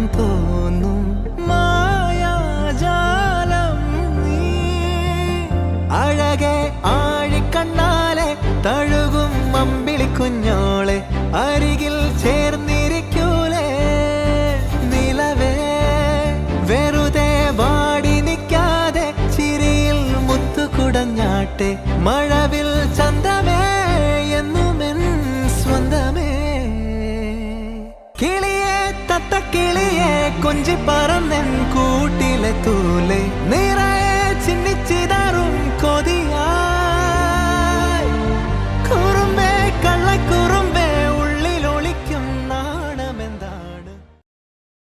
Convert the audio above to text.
കാണാൻ തോന്നും മായാജാലം നീ. അഴകെ ആഴിക്കണ്ണാലെ തഴുകും അമ്പിളി കുഞ്ഞോളെ അരികിൽ ചേർന്നിരിക്കൂലേ നിലവേ. വെറുതെ വാടി നിൽക്കാതെ ചിരിയിൽ മുത്തുകുടഞ്ഞാട്ടെ മഴവിൽ ചന്തമേ എന്നുമെൻ സ്വന്തമേ. കിളിയെ തത്തക്കിളിയെ കൊഞ്ചി പറന്നെൻ കൂട്ടിലെ